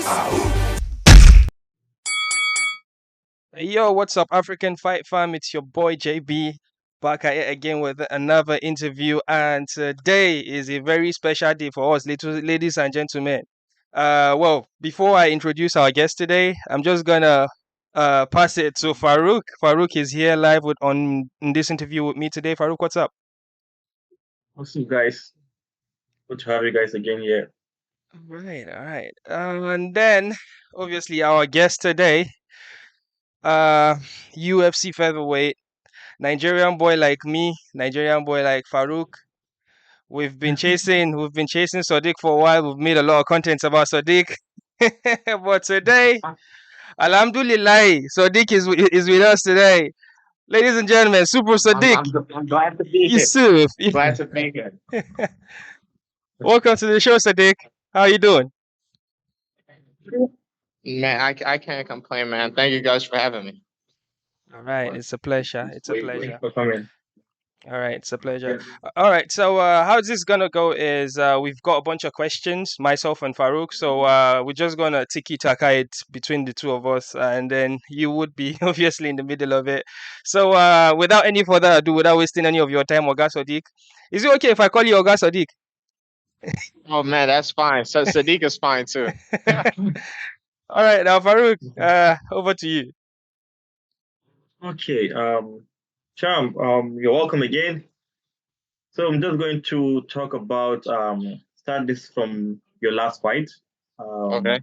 Hey, yo, what's up, African Fight Fam? It's your boy JB back at it again with another interview, and today is a very special day for us, ladies and gentlemen. Well, before I introduce our guest today, I'm just gonna pass it to Farouk. Farouk is here live with on in this interview with me today. Farouk, what's up? What's up, guys? Good to have you guys again here. All right. And then obviously our guest today, uh, UFC Featherweight. Nigerian boy like me, Nigerian boy like Farouk. We've been chasing Sodiq for a while. We've made a lot of content about Sodiq. But today, Alhamdulillah, Sodiq is with us today. Ladies and gentlemen, Super Sodiq I'm glad to be here. Yusuf. Glad to be here. Welcome to the show, Sodiq. How you doing? Man, I can't complain, man. Thank you guys for having me. All right, it's a pleasure. It's a Thanks pleasure. for coming. All right, it's a pleasure. Yeah. All right, so how this gonna go is we've got a bunch of questions, myself and Farouk. So we're just gonna tiki taka it between the two of us, and then you would be obviously in the middle of it. So without any further ado, without wasting any of your time, Oga Sadiq, is it okay if I call you Oga Sadiq? Oh man, that's fine. So Sadiq is fine too. All right, now Farouk, over to you. Okay. Cham, you're welcome again. So I'm just going to talk about start this from your last fight. Okay.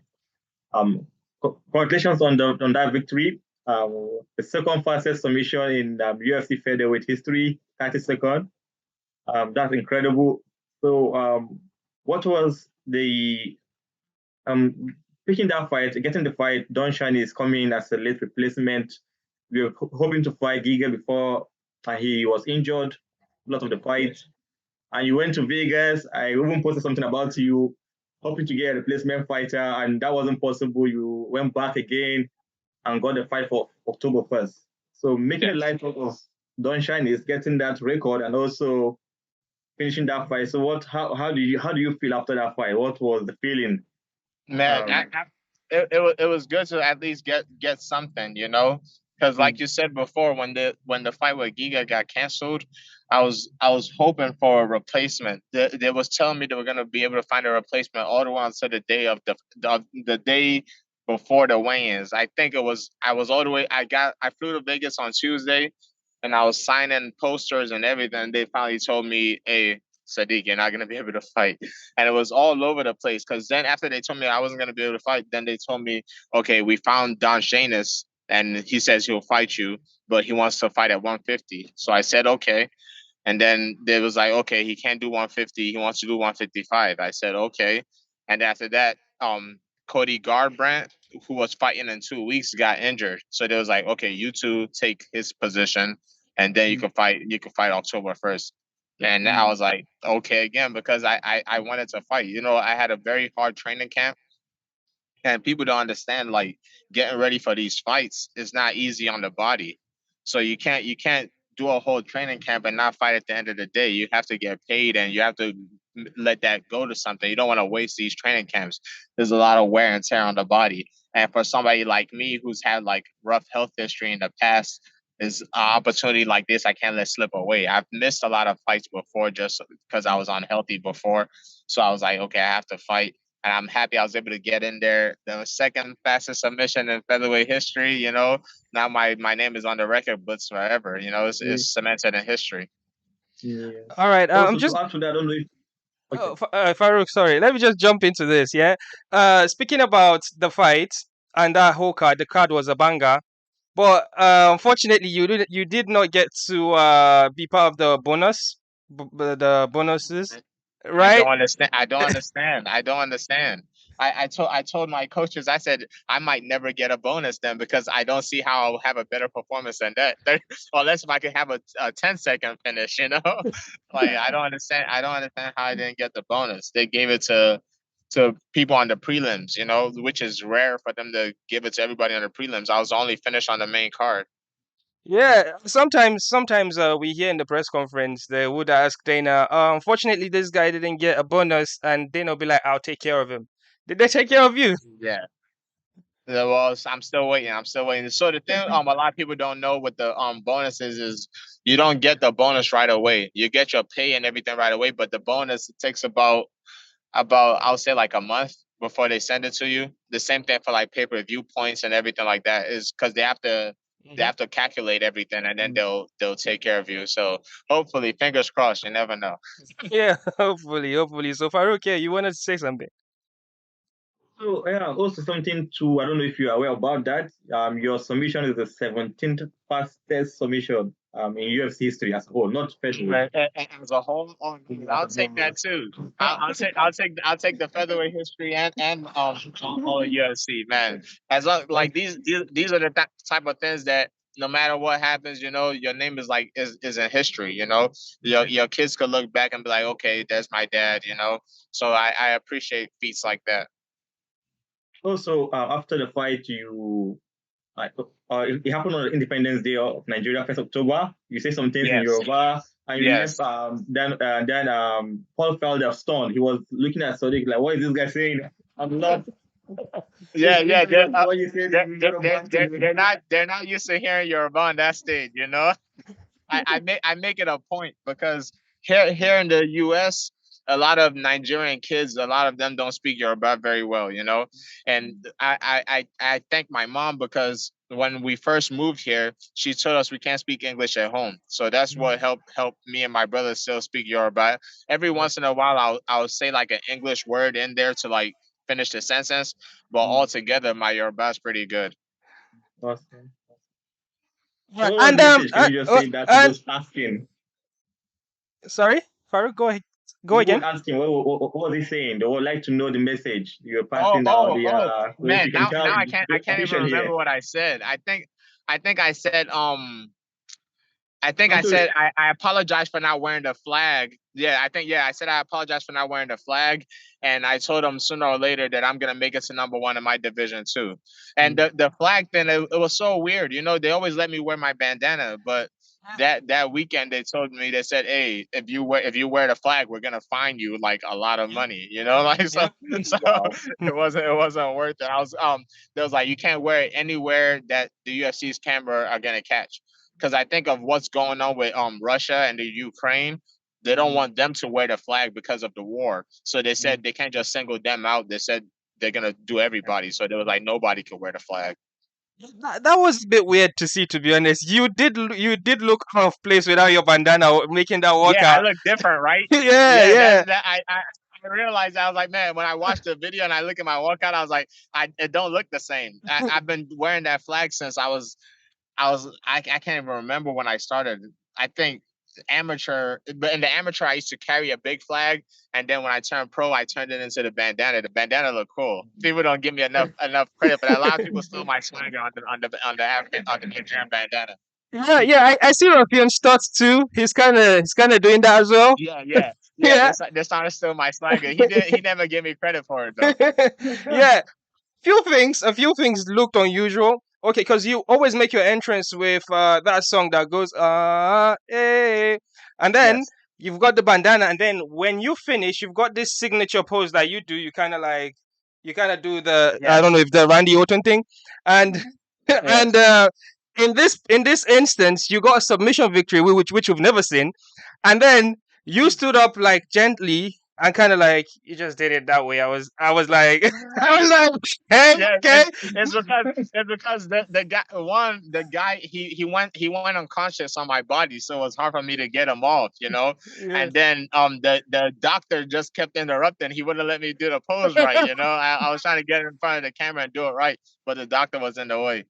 Um, Congratulations on that victory. The second fastest submission in UFC featherweight history, 30 seconds. That's incredible. So, what was the um picking that fight, getting the fight? Don Shainis is coming in as a late replacement. We were hoping to fight Giga before he was injured. A lot of the fight, and you went to Vegas. I even posted something about you hoping to get a replacement fighter, and that wasn't possible. You went back again and got the fight for October 1st. So making a Yes. light of Don Shainis getting that record and also finishing that fight. So how do you feel after that fight? What was the feeling? Man, Um, it was good to at least get something, you know? Because like mm, you said before, when the fight with Giga got canceled, I was hoping for a replacement. They was telling me they were gonna be able to find a replacement all the way until the day of the day before the weigh-ins. I think I was all the way. I flew to Vegas on Tuesday, and I was signing posters and everything. They finally told me, "Hey, Sadiq, you're not gonna be able to fight." And it was all over the place. Because then after they told me I wasn't gonna be able to fight, then they told me, "Okay, we found Don Shainis, and he says he'll fight you, but he wants to fight at 150." So I said, "Okay." And then there was like, okay, he can't do 150. He wants to do 155. I said, okay. And after that, Cody Garbrandt, who was fighting in 2 weeks, got injured. So there was like, okay, you two take his position, and then you mm, can fight. You can fight October 1st. And I mm, was like, okay, again, because I wanted to fight. You know, I had a very hard training camp, and people don't understand like getting ready for these fights is not easy on the body. So you can't do a whole training camp and not fight at the end of the day. You have to get paid, and you have to let that go to something. You don't want to waste these training camps. There's a lot of wear and tear on the body, and for somebody like me who's had like rough health history in the past, is an opportunity like this I can't let slip away. I've missed a lot of fights before just because I was unhealthy before. So I was like, okay, I have to fight, and I'm happy I was able to get in there. The second fastest submission in featherweight history. You know, now my name is on the record books forever. You know, yeah, it's cemented in history. yeah. All right, I'm Also, to just add to that, I don't know if okay. Farouk, sorry. Let me just jump into this. Yeah. Speaking about the fight and that whole card, the card was a banger. But unfortunately, you did not get to be part of the the bonuses, I right? don't understand. I don't understand. I don't understand. I told my coaches, I said I might never get a bonus then, because I don't see how I'll have a better performance than that. Unless if I could have a 10-second finish, you know? Like I don't understand. I don't understand how I didn't get the bonus. They gave it to people on the prelims, you know, which is rare for them to give it to everybody on the prelims. I was the only finished on the main card. Yeah. Sometimes we hear in the press conference they would ask Dana. Unfortunately, this guy didn't get a bonus, and Dana will be like, "I'll take care of him." Did they take care of you? Yeah. Yeah, well, I'm still waiting. I'm still waiting. So the thing, a lot of people don't know what the bonuses is. You don't get the bonus right away. You get your pay and everything right away, but the bonus it takes about I'll say like a month before they send it to you. The same thing for like pay-per-view points and everything like that is because they Mhm. have to calculate everything and then they'll take care of you. So hopefully, fingers crossed. You never know. Yeah, hopefully, hopefully. So Farouk, yeah, you wanted to say something? So yeah, also something to I don't know if you're aware about that. Your submission is the 17th fastest submission in UFC history as a whole, not featherweight. As a whole, I'll take that too. I'll take the featherweight history and all UFC, man. As long, like these are the type of things that no matter what happens, your name is like is in history. Your kids could look back and be like, okay, that's my dad. So I appreciate feats like that. Also, after the fight, it happened on the Independence Day of Nigeria, 1st October. You say some things in Yes, Yoruba, and you left. yes. Then Paul felt stunned. He was looking at Sodiq like, "What is this guy saying?" I'm not. Yeah, It's yeah. literally what you said. They're not used to hearing Yoruba on that stage. I make it a point because here in the U.S., a lot of Nigerian kids, a lot of them don't speak Yoruba very well, and I thank my mom because when we first moved here, she told us we can't speak English at home, so that's what helped me and my brother still speak Yoruba. Every once in a while, I'll say like an English word in there to like finish the sentence, but altogether, my Yoruba is pretty good. Awesome. Yeah, So, what was and the message? Can you just say that to and those asking? sorry, Farouk, go ahead, go People again. would ask him, what was he saying? They would like to know the message you're Oh, passing out. oh, oh, So if you man! can Now tell I the can't even confusion here. remember what I said. I think I Also, said I apologize for not wearing the flag. Yeah, I said I apologize for not wearing the flag, and I told them sooner or later that I'm gonna make it to number one in my division too. And the flag thing, it was so weird. They always let me wear my bandana, but that weekend they told me they said, "Hey, if you wear the flag, we're gonna fine you like a lot of money." Like so Yep. so wow. it wasn't worth it. They was like, you can't wear it anywhere that the UFC's camera are gonna catch because I think of what's going on with Russia and the Ukraine. They don't want them to wear the flag because of the war. So they said they can't just single them out. They said they're gonna do everybody. So they was like nobody could wear the flag. That was a bit weird to see, to be honest. You did look out of place without your bandana making that Yeah, I workout. look different, right? Yeah, Yeah, yeah. I realized I was like, man, when I watched the video and I look at my workout, I was like, it don't look the same. I've been wearing that flag since I can't even remember when I started. I think amateur, but in the amateur I used to carry a big flag, and then when I turned pro, I turned it into the bandana. The bandana looked cool. People don't give me enough credit, but a lot of people steal my swagger on the African on the Nigerian bandana. Yeah, yeah. I see Rafian Stutz too. He's kind of doing that as well. Yeah, yeah, yeah. Yeah. They're trying to steal my swagger. He never gave me credit for it though. Yeah. A few things looked unusual. Okay, because you always make your entrance with that song that goes and then Yes, you've got the bandana, and then when you finish, you've got this signature pose that you do. You kind of do the, I don't know yes, if the Randy Orton thing, and and yes. in this instance, you got a submission victory, which we've never seen, and then you stood up like gently and kind of like you just did it that way. I was like I was like, hey, Yeah, okay. it's because the guy he went unconscious on my body, so it was hard for me to get him off. Yes. And then the doctor just kept interrupting. He wouldn't let me do the pose right. I was trying to get in front of the camera and do it right, but the doctor was in the way.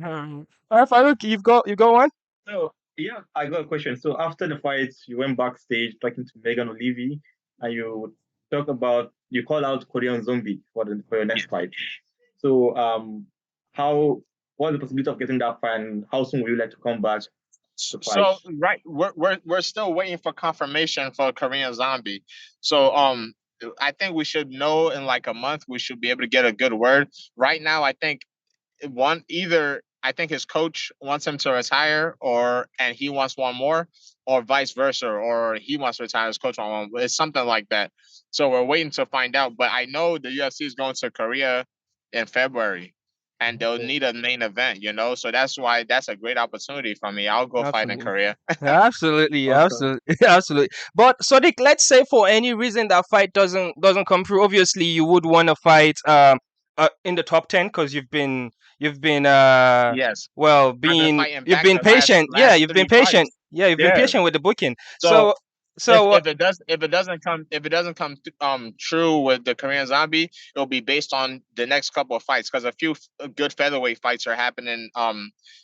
All right, Farouk, you got one. So yeah, I got a question. So after the fight, you went backstage talking to Megan O'Leary, and you call out Korean Zombie for your next fight. So how what's the possibility of getting that fight, and how soon would you like to come back to fight? So right, we're still waiting for confirmation for Korean Zombie. So I think we should know in like a month. We should be able to get a good word. Right now, I think one either I think his coach wants him to retire, and he wants one more, or vice versa, or he wants to retire, his coach wants one. It's something like that. So we're waiting to find out. But I know the UFC is going to Korea in February, and they'll Okay. need a main event. So that's why that's a great opportunity for me. I'll go fight in Absolutely. Korea. Absolutely, Awesome. absolutely, absolutely. But Sodiq, let's say for any reason that fight doesn't come through, obviously you would want to fight in the top 10 because you've been Yes, well I've been being fighting you've back been the last patient. Yeah, last you've been three patient. fights. Yeah, you've been Yeah. patient with the booking. So So if so if it doesn't come true with the Korean Zombie, it'll be based on the next couple of fights because a few good featherweight fights are happening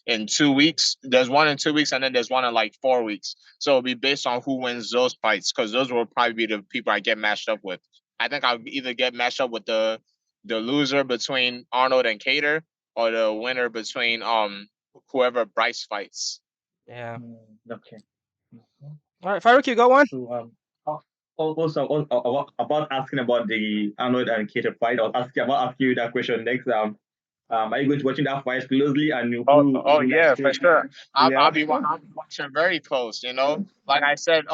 in 2 weeks. There's one in 2 weeks and then there's one in like 4 weeks. So it'll be based on who wins those fights because those will probably be the people I get matched up with. I think I'll either get matched up with the loser between Arnold and Cater or the winner between whoever Bryce fights. yeah. Okay. Mhm. All right, Farouk, you got one. So also about asking about the Arnold and Cater fight, I was asking you that question next. Are you going to watching that fight closely, and who Oh would you like yeah, for to? sure. Yeah. I'll be watching very close. Like I said,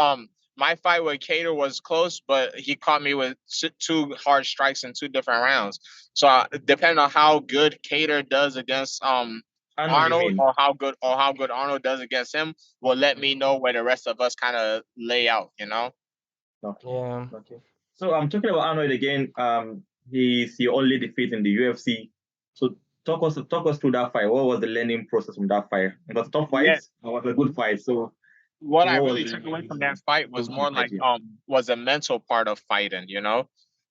my fight with Cater was close, but he caught me with two hard strikes in two different rounds. So depending on how good Cater does against Arnold, you Arnold, mean? or how good Arnold does against him, will let me know where the rest of us kind of lay out. Okay. Yeah. Okay. So I'm talking about Arnold again. He's your only defeat in the UFC. So talk us through that fight. What was the learning process from that fight? It was a tough fight. Yeah. It was a good fight. So What I what was really the took away from that learning fight was from that more fight? like Yeah. was a mental part of fighting.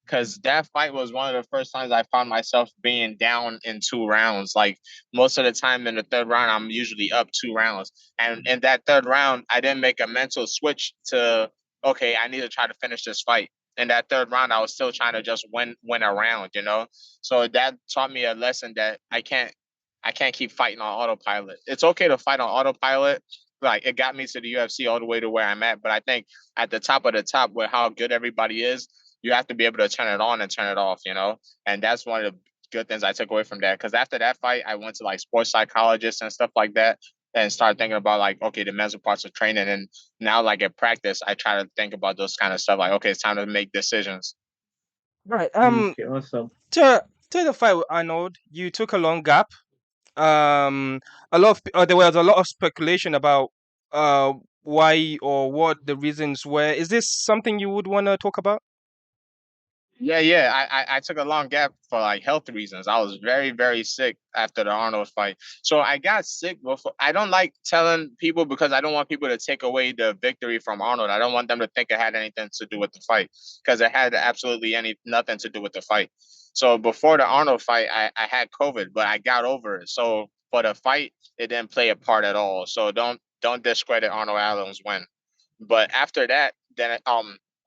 Because that fight was one of the first times I found myself being down in 2 rounds. Like most of the time in the third round, I'm usually up 2 rounds, and in that third round, I didn't make a mental switch to okay, I need to try to finish this fight. In that third round, I was still trying to just win a round. So that taught me a lesson that I can't keep fighting on autopilot. It's okay to fight on autopilot, like it got me to the UFC all the way to where I'm at. But I think at the top of the top, where how good everybody is, you have to be able to turn it on and turn it off. And that's one of the good things I took away from that. Because after that fight, I went to like sports psychologists and stuff like that, and started thinking about like, okay, the mental parts of training. And now, like at practice, I try to think about those kind of stuff. Like, okay, it's time to make decisions. Right. Okay. Awesome. To the fight with Arnold, you took a long gap. Um, there was a lot of speculation about uh why or what the reasons were. Is this something you would want to talk about? Yeah, yeah. I took a long gap for like health reasons. I was very, very sick after the Arnold fight. So I got sick before. I don't like telling people because I don't want people to take away the victory from Arnold. I don't want them to think it had anything to do with the fight because it had absolutely nothing to do with the fight. So before the Arnold fight, I had COVID, but I got over it. So for the fight, it didn't play a part at all. So don't discredit Arnold Allen's win. But after that, then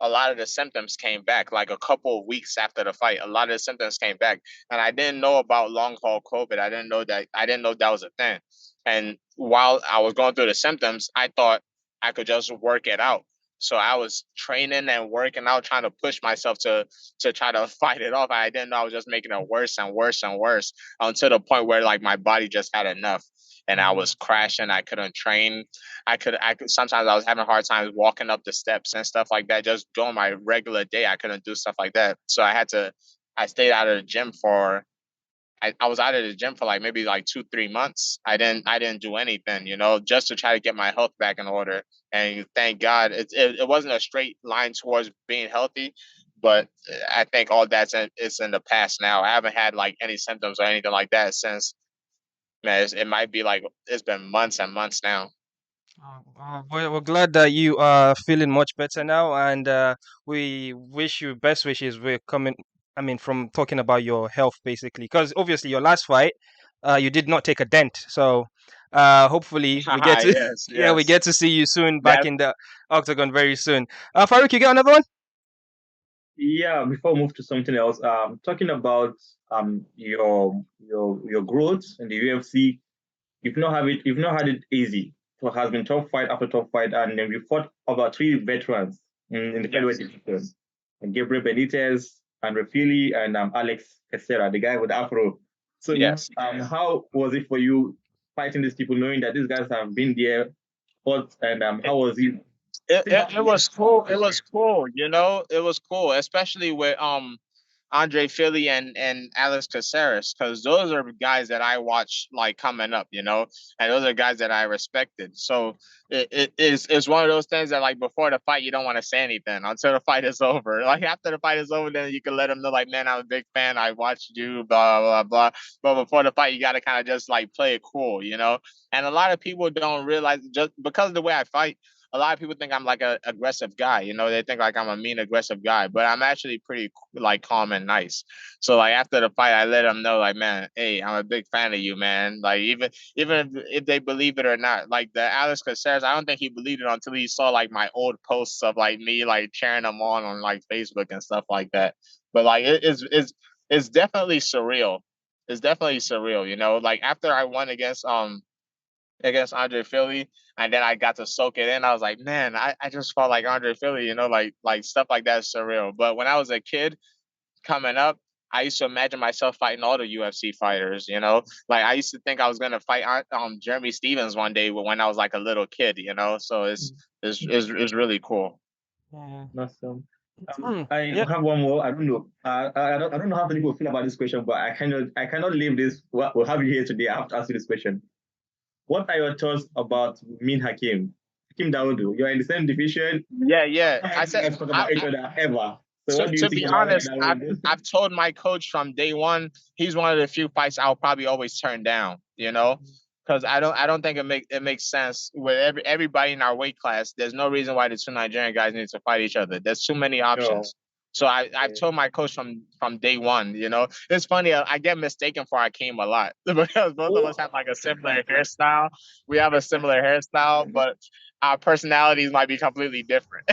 a lot of the symptoms came back. Like a couple of weeks after the fight, a lot of the symptoms came back, and I didn't know about long haul COVID. I didn't know that was a thing. And while I was going through the symptoms, I thought I could just work it out. So I was training and working out, trying to push myself to try to fight it off. I didn't know I was just making it worse and worse and worse until the point where like my body just had enough, and I was crashing. I couldn't train. I could sometimes I was having hard times walking up the steps and stuff like that. Just doing my regular day, I couldn't do stuff like that. So I stayed out of the gym for I was out of the gym for like maybe like 2 3 months. I didn't do anything, just to try to get my health back in order. And thank God it wasn't a straight line towards being healthy, but I think all it's in the past now. I haven't had like any symptoms or anything like that since. Man, it might be like it's been months and months now. We're glad that you are feeling much better now, and we wish you best wishes. We're coming, I mean, from talking about your health basically, because obviously your last fight, you did not take a dent. So, hopefully we get to, Yes, yeah, we yes. get to see you soon back That in the octagon very soon. Farouk, you got another one? Yeah. Before we move to something else, talking about your growth in the UFC. You've not had it easy. So it has been tough fight after tough fight, and then we fought about three veterans in the featherweight yes, division. And Gabriel Benitez, Andre Fili, and Alex Pereira, the guy with the afro. So yes. how was it for you fighting these people, knowing that these guys have been there, fought, and how was it? It was cool. It was cool. It was cool, especially with Andre Philly and Alex Caceres, because those are guys that I watched like coming up, and those are guys that I respected. So it's one of those things that like before the fight you don't want to say anything until the fight is over. Like after the fight is over, then you can let them know like, man, I'm a big fan. I watched you, blah blah blah. But before the fight, you got to kind of just like play it cool. And a lot of people don't realize just because of the way I fight a lot of people think I'm like a aggressive guy. They think like I'm a mean aggressive guy, but I'm actually pretty like calm and nice. So like after the fight, I let them know like, man, hey, I'm a big fan of you, man. Like even if they believe it or not, like the Alex Caceres, I don't think he believed it until he saw like my old posts of like me like cheering him on like Facebook and stuff like that. But like it's definitely surreal. It's definitely surreal. Like after I won against Andre Philly, and then I got to soak it in. I was like, man, I just felt like Andre Philly, like stuff like that is surreal. But when I was a kid coming up, I used to imagine myself fighting all the UFC fighters. Like I used to think I was gonna fight Jeremy Stevens one day when I was like a little kid. So it's really cool. Yeah. Awesome. I Yeah. have one more. I don't know. I don't know how many people feel about this question, but I cannot leave this. We'll have you here today. I have to ask you this question. What are your thoughts about Min Hakim Daudu? You're in the same division. Yeah. I I you said guys talk about each other ever. So to, what do you to think be about honest, Daudu? I've told my coach from day one, he's one of the few fights I'll probably always turn down. Because I don't think it makes sense with everybody in our weight class. There's no reason why the two Nigerian guys need to fight each other. There's too many No. options. So I've told my coach from day one. It's funny, I get mistaken for Akeem a lot because both of us have like a similar hairstyle. We have a similar hairstyle, but our personalities might be completely different.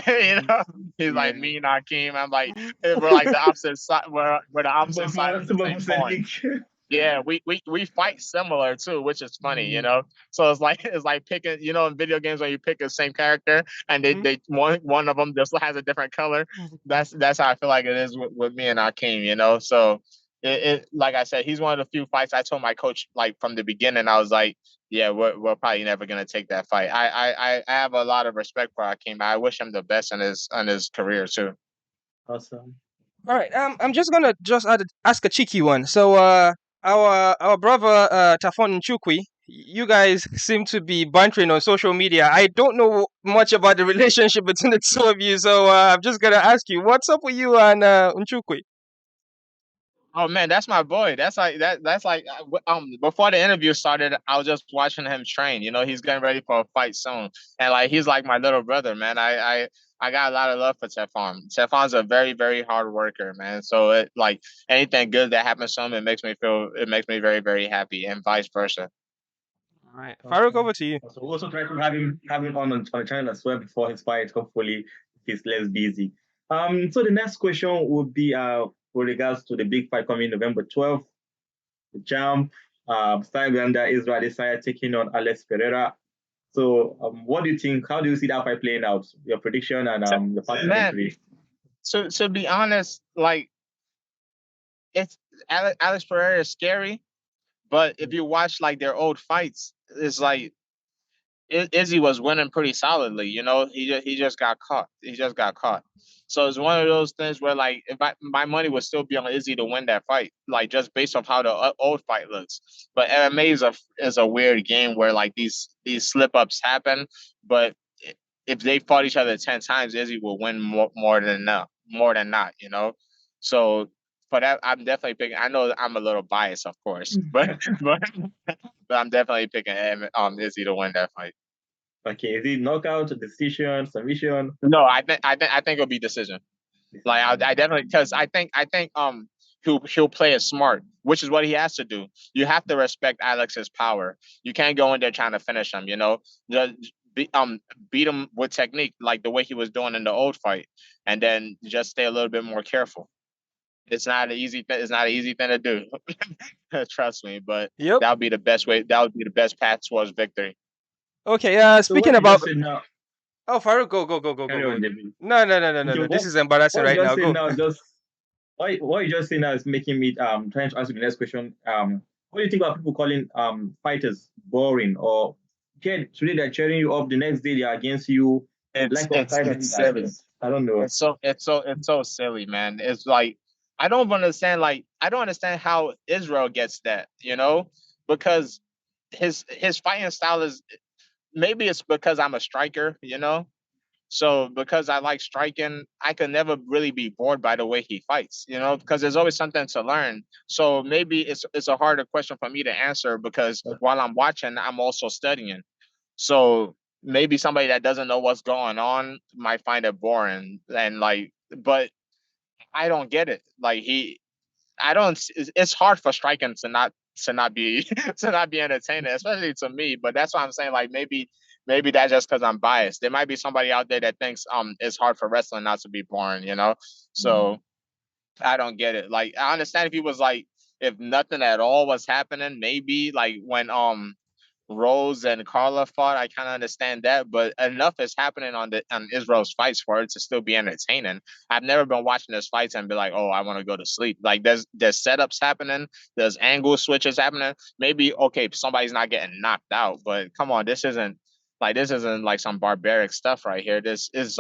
He's like Yeah. me and Akeem. I'm like we're like the opposite side. We're the opposite side of the Super same coin. Pacific. Yeah, we fight similar too, which is funny, Mm. So it's like picking, in video games when you pick the same character and they, Mm. they one of them just has a different color. That's how I feel like it is with me and Akeem. So it like I said, he's one of the few fights I told my coach like from the beginning. I was like, yeah, we're probably never gonna take that fight. I have a lot of respect for Akeem. I wish him the best in his career too. Awesome. All right. I'm just gonna ask a cheeky one. So, our brother Tafon Nchukwi, you guys seem to be bantering on social media. I don't know much about the relationship between the two of you, so I'm just gonna ask you, what's up with you and Nchukwi? Oh man, that's my boy. That's like that. That's like before the interview started, I was just watching him train. He's getting ready for a fight soon, and like he's like my little brother, man. I got a lot of love for Tefon. Tefon's a very very hard worker, man. So it like anything good that happens to him, it makes me very very happy, and vice versa. All right, Farouk, Awesome. over to you. So we'll also try to have him on the channel as well before his fight. Hopefully, he's less busy. So the next question would be with regards to the big fight coming November 12th, the jump. Stylander Israel Adesanya taking on Alex Pereira. So, what do you think? How do you see that fight playing out? Your prediction and So, the path to man, victory. to be honest, like it's Alex Pereira is scary, but if you watch like their old fights, it's like Izzy was winning pretty solidly. He just got caught. He just got caught. So it's one of those things where like if my money would still be on Izzy to win that fight, like just based off how the old fight looks. But MMA is a weird game where like these slip ups happen. But if they fought each other 10 times, Izzy will win more than not. More than not. So for that, I'm definitely picking. I know I'm a little biased, of course, but I'm definitely picking Izzy to win that fight. Okay, is it knockout, decision, submission? No, I think it'll be decision. Like I Decision. definitely because I think he'll play it smart, which is what he has to do. You have to respect Alex's power. You can't go in there trying to finish him. Just beat him with technique, like the way he was doing in the old fight, and then just stay a little bit more careful. It's not an easy thing. It's not an easy thing to do. Trust me, but Yep. that would be the best way. That would be the best path towards victory. Okay. So Speaking what you about, just said now, oh, Farouk, go, carry go. on, David. No, no, no, no, no, Okay, no. This what is embarrassing what you right just now. said Go. now just what you just said now is making me trying to answer the next question What do you think about people calling fighters boring or today they're cheering you up, the next day they are against you, lack of time? It's silly. I don't know. It's so silly, man. It's like I don't understand. Like I don't understand how Israel gets that, because his fighting style is, maybe it's because I'm a striker, So because I like striking, I could never really be bored by the way he fights, because there's always something to learn. So maybe it's a harder question for me to answer because while I'm watching, I'm also studying. So maybe somebody that doesn't know what's going on might find it boring and like, but I don't get it. Like I don't. It's hard for striking to not be to not be entertaining, especially to me. But that's why I'm saying like maybe that's just because I'm biased. There might be somebody out there that thinks it's hard for wrestling not to be boring. So I don't get it. Like I understand if he was like if nothing at all was happening, maybe like when Rose and Carla fought, I kind of understand that, but enough is happening on Israel's fights for it to still be entertaining. I've never been watching this fights and be like, oh, I want to go to sleep. Like there's setups happening, there's angle switches happening. Maybe okay, somebody's not getting knocked out, but come on, this isn't like some barbaric stuff right here. This is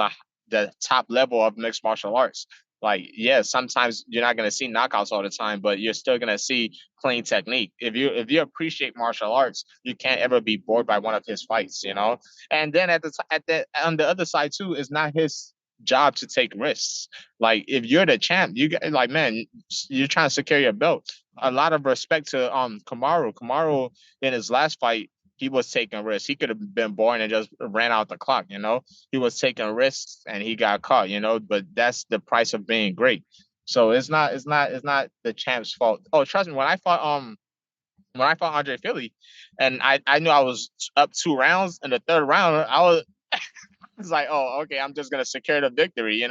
the top level of mixed martial arts. Like, yeah, sometimes you're not gonna see knockouts all the time, but you're still gonna see clean technique. If you appreciate martial arts, you can't ever be bored by one of his fights. And then at the on the other side too, it's not his job to take risks. Like if you're the champ, you get like man, you're trying to secure your belt. A lot of respect to Kamaru. Kamaru in his last fight, he was taking risks. He could have been born and just ran out the clock. He was taking risks and he got caught. But that's the price of being great. So it's not the champ's fault. Oh, trust me, when I fought Andre Philly, and I knew I was up 2 rounds in the third round, I was it's like, oh, okay, I'm just gonna secure the victory.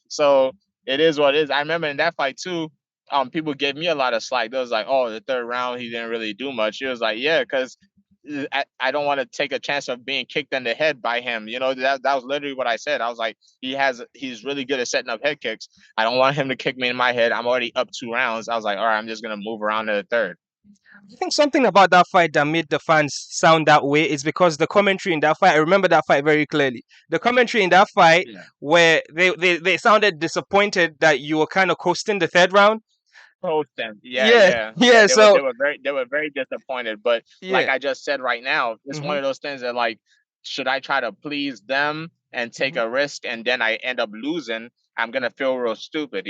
So it is what it is. I remember in that fight too, people gave me a lot of slack. They was like, oh, the third round he didn't really do much. He was like, yeah, because I don't want to take a chance of being kicked in the head by him. That was literally what I said. I was like, he's really good at setting up head kicks. I don't want him to kick me in my head. I'm already up 2 rounds. I was like, all right, I'm just gonna move around to the third. I think something about that fight that made the fans sound that way is because the commentary in that fight, I remember that fight very clearly. The commentary in that fight Yeah. where they sounded disappointed that you were kind of coasting the third round. Post them. Yeah, Yeah, yeah, yeah. yeah, They were so they were very disappointed. But like yeah. I just said right now, it's one Hmm. of those things that like, should I try to please them and take Hmm. a risk and then I end up losing? I'm gonna feel real stupid.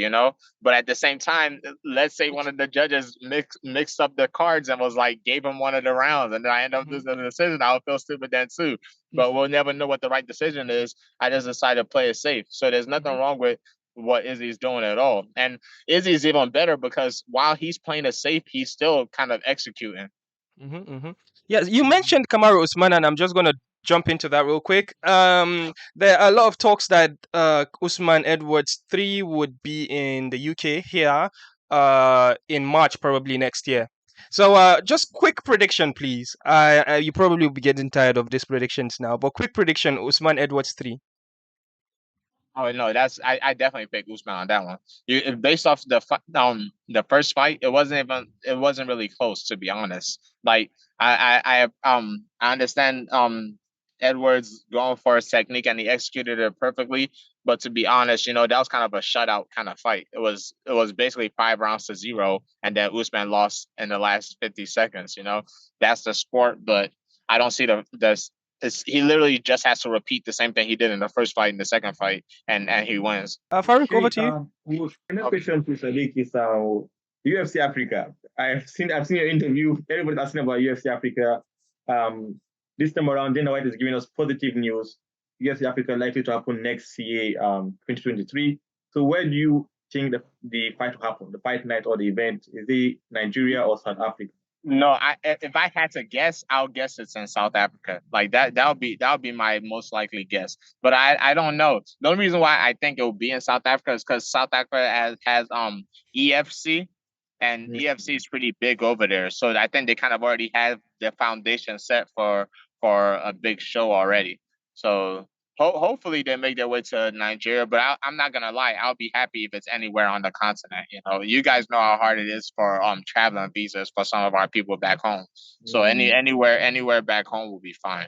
But at the same time, let's say one of the judges mixed up the cards and was like gave him one of the rounds, and then I end up losing the decision. I'll feel stupid then too. But we'll never know what the right decision is. I just decided to play it safe. So there's nothing wrong with what Izzy's doing at all. And Izzy's even better because while he's playing it safe, he's still kind of executing. Mm-hmm. Yes, you mentioned Kamaru Usman, and I'm just gonna jump into that real quick. There are a lot of talks that Usman Edwards 3 would be in the UK here in March, probably next year. So, just quick prediction, please. You probably will be getting tired of these predictions now, but quick prediction: Usman Edwards 3. Oh no, I definitely pick Usman on that one. Based off the first fight, it wasn't really close, to be honest. Like I understand Edwards going for his technique and he executed it perfectly, but to be honest, that was kind of a shutout kind of fight. It was basically 5 rounds to 0, and then Usman lost in the last 50 seconds. That's the sport, but I don't see he literally just has to repeat the same thing he did in the first fight and the second fight, and he wins. Farouk, over Okay, to you. my next Okay. question to Sadiq is UFC Africa. I've seen your interview. Everybody's asking about UFC Africa. Um, this time around, Dana White is giving us positive news. UFC Africa likely to happen next year, 2023. So where do you think the fight will happen? The fight night or the event? Is it Nigeria or South Africa? No, if I had to guess, I'll guess it's in South Africa. Like that that would be my most likely guess. But I don't know. The only reason why I think it will be in South Africa is because South Africa has EFC, and EFC is pretty big over there. So I think they kind of already have the foundation set for a big show already. So hopefully they make their way to Nigeria. But I'm not gonna lie, I'll be happy if it's anywhere on the continent. You know, you guys know how hard it is for traveling visas for some of our people back home. So anywhere back home will be fine.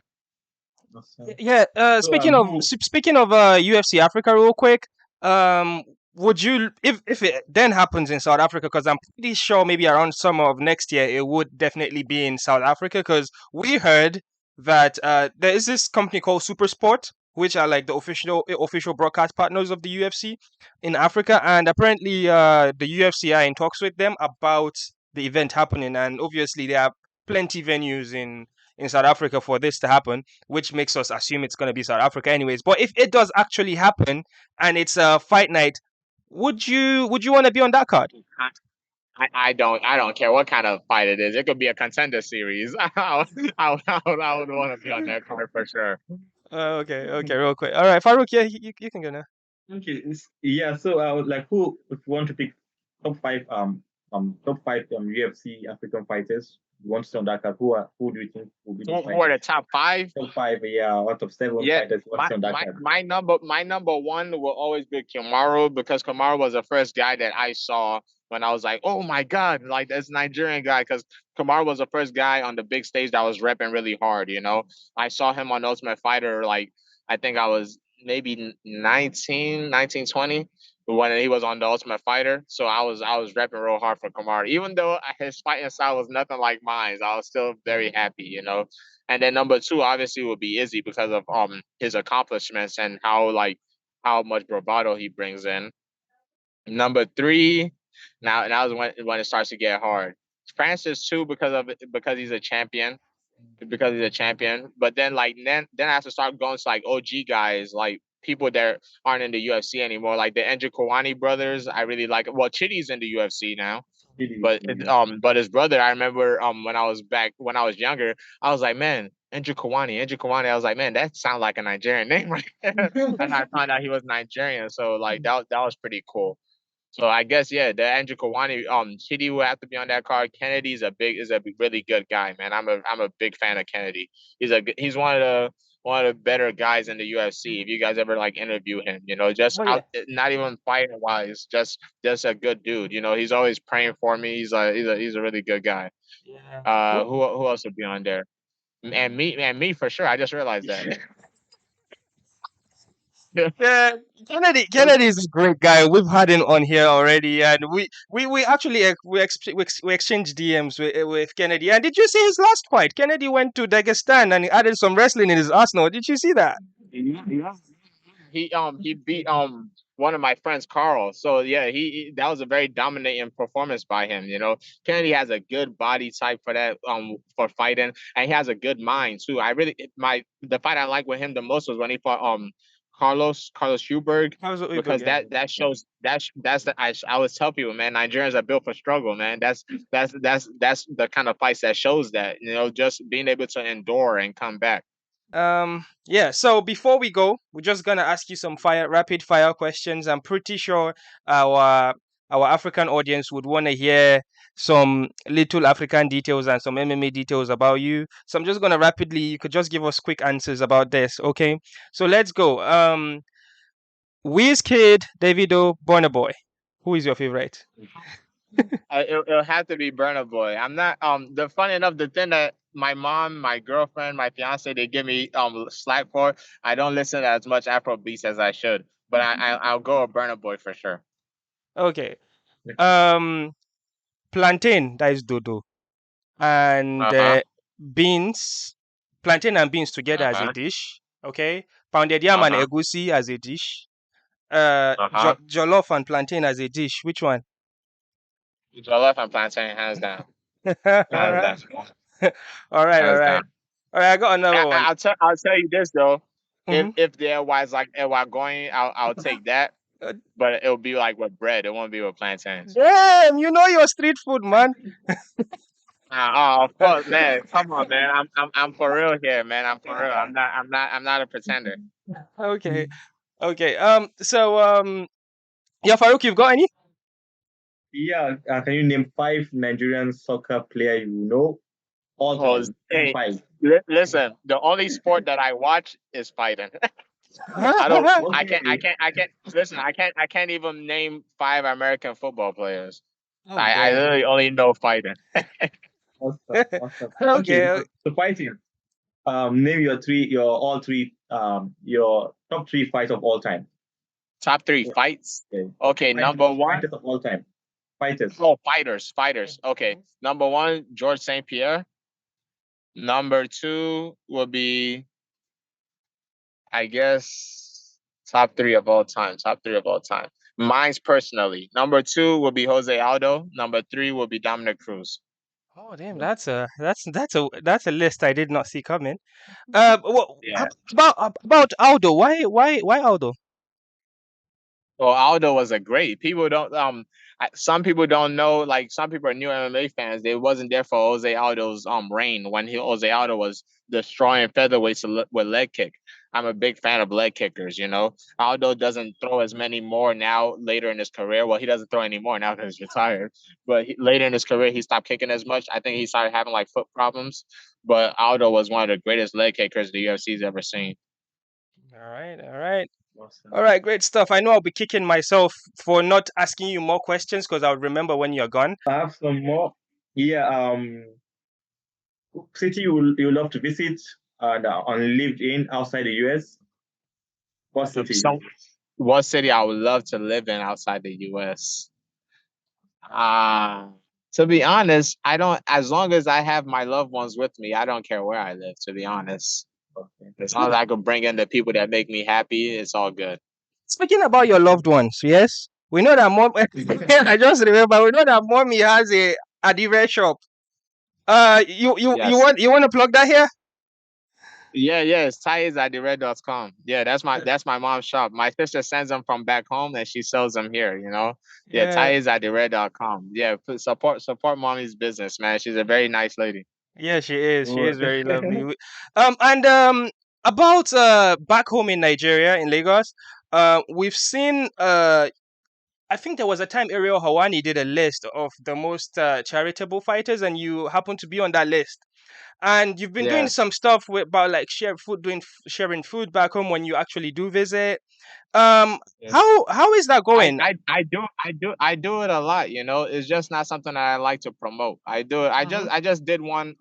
Yeah. So Speaking of UFC Africa, real quick. Um, would you, if it then happens in South Africa? Because I'm pretty sure maybe around summer of next year it would definitely be in South Africa. Because we heard that there is this company called SuperSport, which are like the official broadcast partners of the UFC in Africa, and apparently the UFC are in talks with them about the event happening, and obviously there are plenty venues in South Africa for this to happen, which makes us assume it's going to be South Africa anyways. But if it does actually happen and it's a fight night, would you want to be on that card? I don't care what kind of fight it is. It could be a contender series. I would want to be on that card for sure. Okay, real quick. All right, Farouk, yeah, you can go now. okay, yeah. So I would like who if you want to pick top five UFC African fighters. You want to stay on that card? Who do you think will be those Who are the fighters? top five? Top five, yeah, out of seven Yeah, fighters. You want to stay on that card? my number one will always be Kamaru because Kamaru was the first guy that I saw when I was like, oh my god, like this Nigerian guy. Because Kamaru was the first guy on the big stage that was repping really hard. You know, I saw him on Ultimate Fighter. Like I think I was maybe 19, 20 when he was on the Ultimate Fighter. So I was repping real hard for Kamaru, even though his fighting style was nothing like mine. I was still very happy. You know. And then number two obviously would be Izzy because of his accomplishments and how much bravado he brings in. Number three, now is when it starts to get hard. Francis too because he's a champion. Because he's a champion. But then then I have to start going to like OG guys, like people that aren't in the UFC anymore, like the Andrew Kawani brothers. I really like well Chitty's in the UFC now. Really, But really. but his brother, I remember when I was younger, I was like, man, Andrew Kawani, Andrew Kawani. I was like, man, that sounds like a Nigerian name right there. And I found out he was Nigerian, so like that was pretty cool. So I guess yeah, the Andrew Kawani, Chidi will have to be on that card. Kennedy's a really good guy, man. I'm a big fan of Kennedy. He's one of the better guys in the UFC. If you guys ever like interview him, you know, just Oh yeah, out, not even fighting wise, just a good dude. You know, he's always praying for me. He's a really good guy. yeah. Who else would be on there? And me for sure. I just realized that. Yeah, Kennedy is a great guy. We've had him on here already, and we actually we exchanged DMs with Kennedy. And did you see his last fight? Kennedy went to Dagestan and he added some wrestling in his arsenal. Did you see that? Yeah. He beat one of my friends Carl. So yeah, that was a very dominating performance by him. You know, Kennedy has a good body type for that for fighting, and he has a good mind too. I really the fight I like with him the most was when he fought Carlos Huberg How's it because yeah. that shows that's the I always tell people, man, Nigerians are built for struggle, man. That's the kind of fights that shows that, you know, just being able to endure and come back. Yeah, so before we go, we're just gonna ask you some rapid fire questions. I'm pretty sure our our African audience would want to hear some little African details and some MMA details about you. So I'm just gonna rapidly, you could just give us quick answers about this, okay? So let's go. Wizkid, Davido, Burna Boy. Who is your favorite? It'll have to be Burna Boy. I'm not the funny enough the thing that my mom, my girlfriend, my fiance they give me slack for. I don't listen to as much Afro beats as I should, but I'll go with Burna Boy for sure. Okay. Um, Plantain, that is dodo, and Uh huh. beans, plantain and beans together Uh as a huh. dish. Okay, pounded yam Uh and huh. egusi as a dish. Uh huh. Jollof and plantain as a dish. Which one? Jollof and plantain hands down. All Hands right, down. all right, all Hands right, down. all right. I got another one. I'll tell you this though. Hmm. If there was like if we're going, I'll take that, but it'll be like with bread. It won't be with plantains. Damn, you know your street food, man. Of course, man. Come on, man. I'm for real here, man. I'm for real. I'm not a pretender. Okay, okay. Yeah, Farouk, you've got any? Yeah, can you name five Nigerian soccer player you know all Oh, time? hey, Five. listen. The only sport that I watch is fighting. I don't. Okay. I can't. Listen, I can't even name five American football players. Oh I damn. literally only know fighting. Awesome. Awesome. Okay. Okay. So fighting. Name your top three fights of all time. Top three Yeah. fights. Okay. Okay, number one. Fighters of all time. Fighters. Oh, fighters. Okay, Mhm. number one, George St. Pierre. Number two will be, I guess, top three of all time. Top three of all time. Mine's personally. Number two will be Jose Aldo. Number three will be Dominic Cruz. Oh damn, that's a list I did not see coming. What Yeah. about Aldo? Why Aldo? Well, Aldo was a great. People don't some people don't know, like some people are new MMA fans. They wasn't there for Jose Aldo's reign when Jose Aldo was destroying featherweights with leg kick. I'm a big fan of leg kickers, you know. Aldo doesn't throw as many more now later in his career. Well, he doesn't throw anymore now because he's retired. But later in his career, he stopped kicking as much. I think he started having like foot problems. But Aldo was one of the greatest leg kickers the UFC's ever seen. All right. All Awesome. right, great stuff. I know I'll be kicking myself for not asking you more questions because I'll remember when you're gone. I have some more. Yeah. City you love to visit and lived in outside the US. What city? Some what city I would love to live in outside the US? Uh to be honest, I don't, as long as I have my loved ones with me, I don't care where I live, to be honest. Okay. As long as I can bring in the people that make me happy, it's all good. Speaking about your loved ones, yes, we know that mom. I just remember we know that mommy has a Adive shop. Yes. You want to plug that here? Yeah, yeah, it's Ty's at thered.com. Yeah, that's my mom's shop. My sister sends them from back home and she sells them here, you know. Yeah, Yeah, Ty's at thered.com. Yeah, support mommy's business, man. She's a very nice lady. yeah, she is. She Well, is very lovely. And about back home in Nigeria in Lagos, we've seen I think there was a time Ariel Hawani did a list of the most charitable fighters, and you happen to be on that list. And you've been doing Yeah. some stuff with, about like sharing food back home when you actually do visit. Yeah. How is that going? I do it a lot, you know. It's just not something that I like to promote. I do it. Hmm. I just did one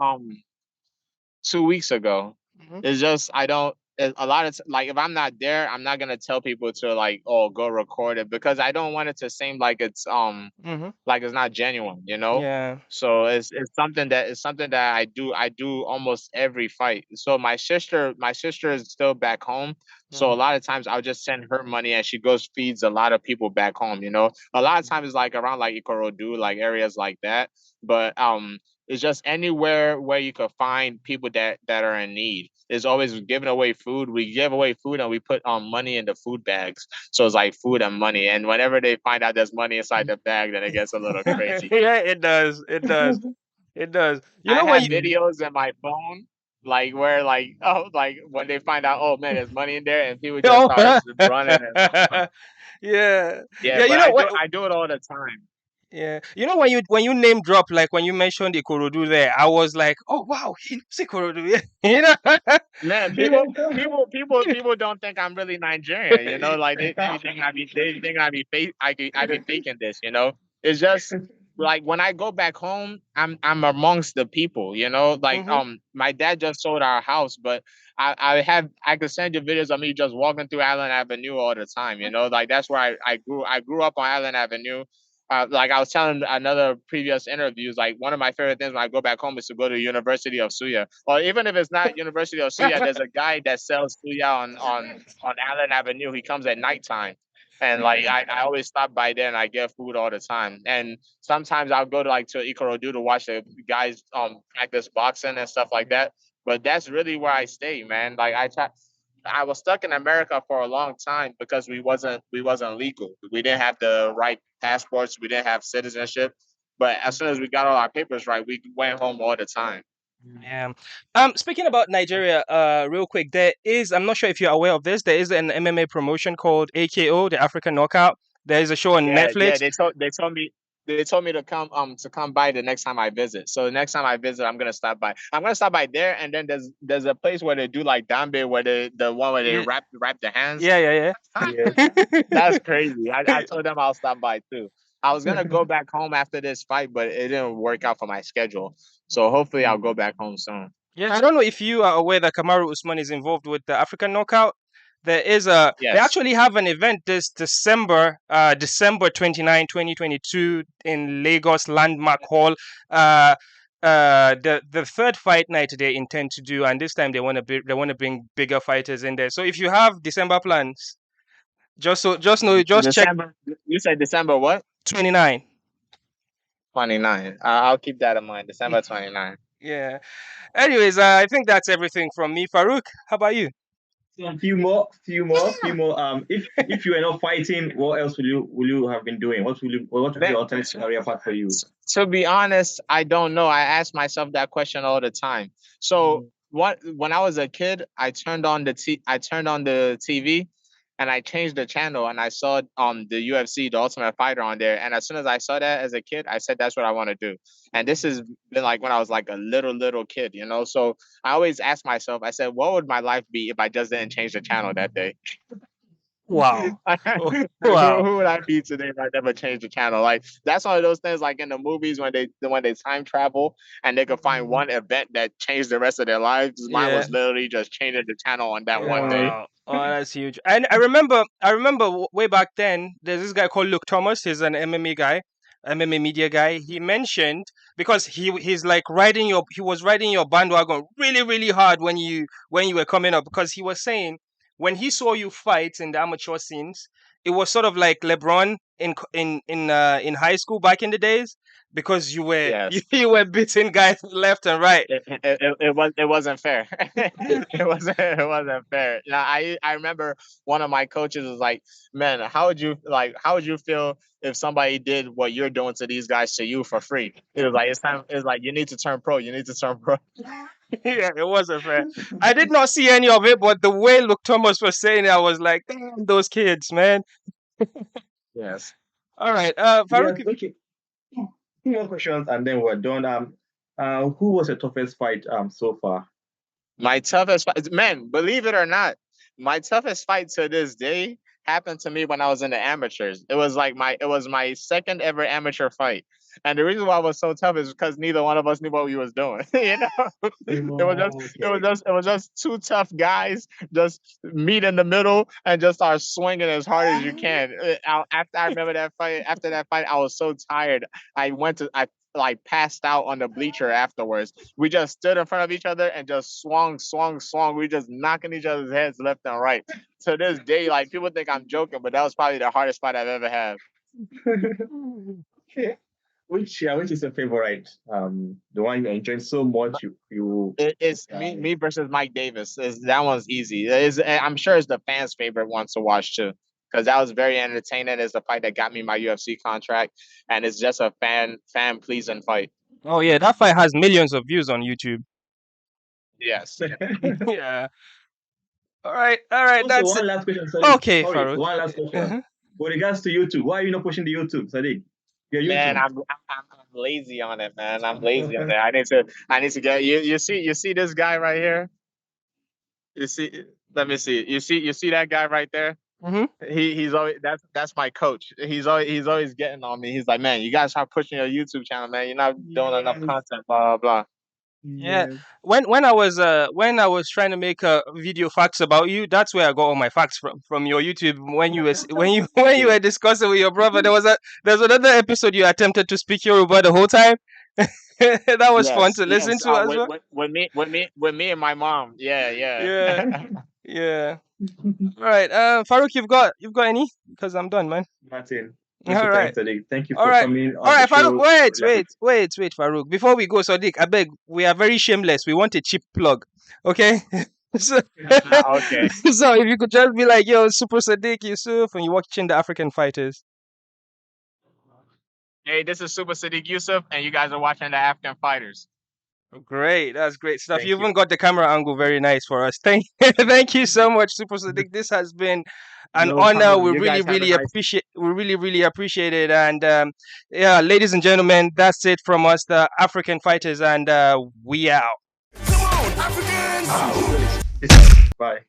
2 weeks ago. Hmm. It's just I don't. A lot of like if I'm not there, I'm not gonna tell people to like, oh, go record it, because I don't want it to seem Hmm. like it's not genuine, you know. Yeah. So it's something that I do almost every fight. So my sister is still back home. So a Hmm. lot of times I'll just send her money and she goes feeds a lot of people back home. You know, a lot of times it's like around like Ikorodu, like areas like that. But it's just anywhere where you could find people that are in need. It's always giving away food. We give away food and we put money in the food bags. So it's like food and money. And whenever they find out there's money inside the bag, then it gets a little crazy. Yeah, it does. It does. It does. You I know when have you videos in my phone, like where like oh like when they find out, oh man, there's money in there, and people just oh, start running and yeah. yeah. Yeah, you But know what I do it all the time. yeah. You know when you name drop like when you mentioned Ikorodu there, I was like, "Oh wow, he knows Ikorodu." You know? Man, people don't think I'm really Nigerian. You know, like they think I be faking this. You know, it's just like when I go back home, I'm amongst the people. You know, like Mhm. my dad just sold our house, but I could send you videos of me just walking through Island Avenue all the time. You know, like that's where I grew up on Island Avenue. Like I was telling another previous interviews, like one of my favorite things when I go back home is to go to University of Suya, or even if it's not University of Suya, there's a guy that sells suya on Allen Avenue. He comes at nighttime, and like I always stop by there and I get food all the time. And sometimes I'll go to like to Ikorodu to watch the guys practice boxing and stuff like that. But that's really where I stay, man. Like I was stuck in America for a long time because we wasn't legal. We didn't have the right passports. We didn't have citizenship. But as soon as we got all our papers right, we went home all the time. Yeah. Speaking about Nigeria, real quick, I'm not sure if you're aware of this. There is an MMA promotion called AKO, the African Knockout. There is a show on Yeah, Netflix. they told me. they told me to come by the next time I visit. So the next time I visit, I'm gonna stop by. I'm gonna stop by there, and then there's a place where they do like dambe, where the one where they Yeah, wrap the hands. yeah, Yes. yeah. That's crazy. I told them I'll stop by too. I was gonna go back home after this fight, but it didn't work out for my schedule. So hopefully I'll go back home soon. Yeah, I don't know if you are aware that Kamaru Usman is involved with the African Knockout. They Yes. actually have an event this December, December 29, 2022 in Lagos Landmark Hall. Uh, the third fight night they intend to do, and this time they want to bring bigger fighters in there. So if you have December plans, just check December. You said December what? 29. 29. I'll keep that in mind. December 29. Yeah. Anyways, I think that's everything from me. Farouk, how about you? So a few more. If you were not fighting, what else will you have been doing? What would be Man, the alternate career path for you? to be honest, I don't know. I ask myself that question all the time. So Mm. what when I was a kid, I turned on the TV and I changed the channel and I saw the UFC, the Ultimate Fighter on there. And as soon as I saw that as a kid, I said that's what I want to do. And this has been like when I was like a little kid, you know. So I always ask myself, I said, what would my life be if I just didn't change the channel that day? Wow. Oh, wow. Who would I be today if I never changed the channel? Like that's one of those things like in the movies when they time travel and they could find one event that changed the rest of their lives. Mine Yeah. was literally just changing the channel on that one day. Wow. Wow. Oh, that's huge. And I remember way back then, there's this guy called Luke Thomas. He's an MMA guy, MMA media guy. He mentioned because he's like he was riding your bandwagon really hard when you were coming up because he was saying when he saw you fight in the amateur scenes, it was sort of like LeBron in high school back in the days because Yes. you were beating guys left and right. It wasn't fair. It wasn't fair. Now I remember one of my coaches was like, "Man, how would you feel if somebody did what you're doing to these guys to you for free?" It was like it's time. It's like you need to turn pro. You need to turn pro. Yeah, it wasn't fair. I did not see any of it, but the way Luke Thomas was saying it, I was like, damn, those kids, man. Yes. All right, Yes. Farouk. Okay. Two more questions and then we're done. Who was the toughest fight so far? My toughest fight, man, believe it or not, my toughest fight to this day happened to me when I was in the amateurs. It was my second ever amateur fight. And the reason why it was so tough is because neither one of us knew what we was doing. You know, Oh, okay. it was just two tough guys just meet in the middle and just start swinging as hard as you can. After I remember that fight, after that fight, I was so tired. I like passed out on the bleacher afterwards. We just stood in front of each other and just swung. We just knocking each other's heads left and right. To this day, like people think I'm joking, but that was probably the hardest fight I've ever had. Okay. Which is your favorite? The one you enjoyed so much you It's me versus Mike Davis. That one's easy. I'm sure it's the fans' favorite one to watch too, because that was very entertaining. It's the fight that got me my UFC contract, and it's just a fan pleasing fight. Oh yeah, that fight has millions of views on YouTube. Yes. Yeah. All right. Also, That's it. one last question, Sadiq. Okay, Sorry, Farouk. one last question. Uh-huh. With regards to YouTube, why are you not pushing the YouTube, Sadiq? Your Man, YouTube. I'm lazy on it, man. I'm lazy on it. I need to get you see this guy right here. You see, let me see. You see that guy right there. Hmm. He's always that's my coach. He's always getting on me. He's like, man, you gotta start pushing your YouTube channel, man. You're not doing enough Yes. content, blah blah blah. Yeah. Yes. When I was trying to make video facts about you, that's where I got all my facts from your YouTube. When you when you were discussing with your brother, there's another episode you attempted to speak Yoruba the whole time. That was fun Yes, to listen yes. to as well. With me and my mom. Yeah, yeah. Yeah, yeah. All right, Farouk, you've got any? Because I'm done, man. Martin, All also right, thanks, Sadiq. Thank you all for right, coming all on the right, Farouk. show. Really appreciate Wait, Farouk. Before we go, Sadiq, I beg, we are very shameless. We want a cheap plug, okay? So, Okay. so if you could just be like, yo, Super Sadiq Yusuf, and you're watching the African fighters. Hey, this is Super Sadiq Yusuff, and you guys are watching the African Fighters. Great, that's great stuff. You Thank you. even got the camera angle very nice for us. Thank you so much, Super Sadiq. This has been an No honor. problem. You guys have a nice. We really appreciate it. And yeah, ladies and gentlemen, that's it from us, the African fighters, and we out. Peace out. Bye.